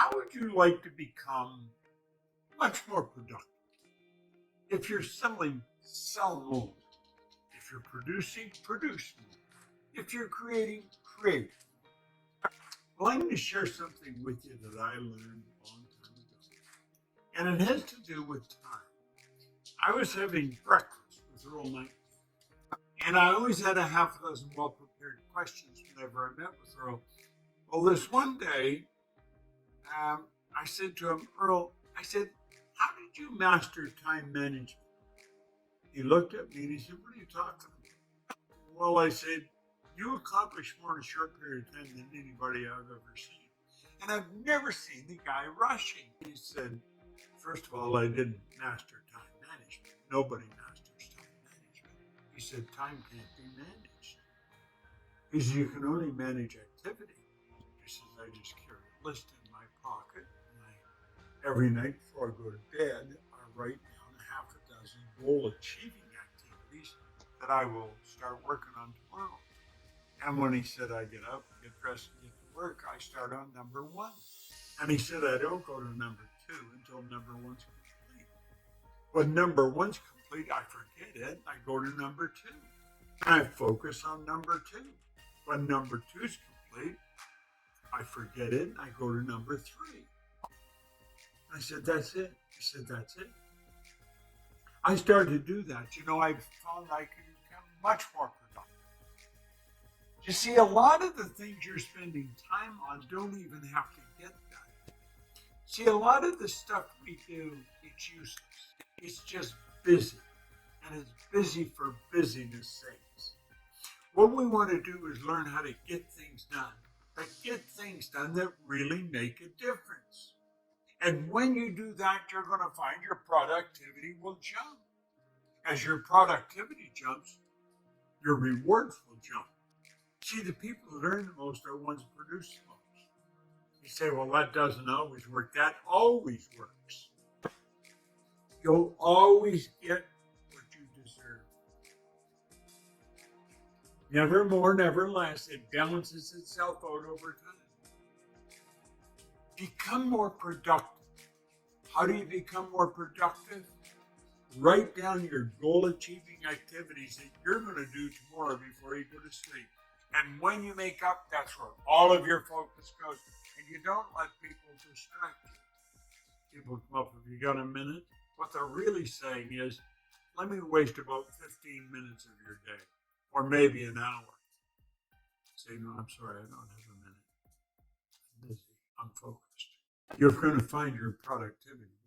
how would you like to become much more productive? If you're selling, sell more. If you're producing, produce more. If you're creating, create. Well, I'm going to share something with you that I learned a long time ago. And it has to do with time. I was having breakfast with Earl Knight. And I always had a half a dozen well-prepared questions whenever I met with Earl. Well, this one day, I said to him, Earl, I said, how did you master time management? He looked at me and he said, what are you talking about? Well, I said, you accomplish more in a short period of time than anybody I've ever seen. And I've never seen the guy rushing. He said, first of all, I didn't master time management. Nobody masters time management. He said, time can't be managed. He said, you can only manage activity. He says, I just carry a list in my pocket. And every night before I go to bed, I write down a half a dozen goal-achieving activities that I will start working on tomorrow. And when he said I get up, get dressed, and get to work, I start on number one. And he said I don't go to number two until number one's complete. When number one's complete, I forget it. I go to number two. And I focus on number two. When number two's complete, I forget it. I go to number three. I said, that's it. He said, that's it. I started to do that. You know, I found I could become much more productive. You see, a lot of the things you're spending time on don't even have to get done. See, a lot of the stuff we do, it's useless. It's just busy. And it's busy for busyness sakes. What we want to do is learn how to get things done, but get things done that really make a difference. And when you do that, you're going to find your productivity will jump. As your productivity jumps, your rewards will jump. See, the people that earn the most are the ones that produce the most. You say, well, that doesn't always work. That always works. You'll always get what you deserve. Never more, never less. It balances itself out over time. Become more productive. How do you become more productive? Write down your goal-achieving activities that you're going to do tomorrow before you go to sleep. And when you make up, that's where all of your focus goes. And you don't let people distract you. People come up, have you got a minute? What they're really saying is, let me waste about 15 minutes of your day, or maybe an hour. Say, no, I'm sorry, I don't have a minute. I'm busy, I'm focused. You're going to find your productivity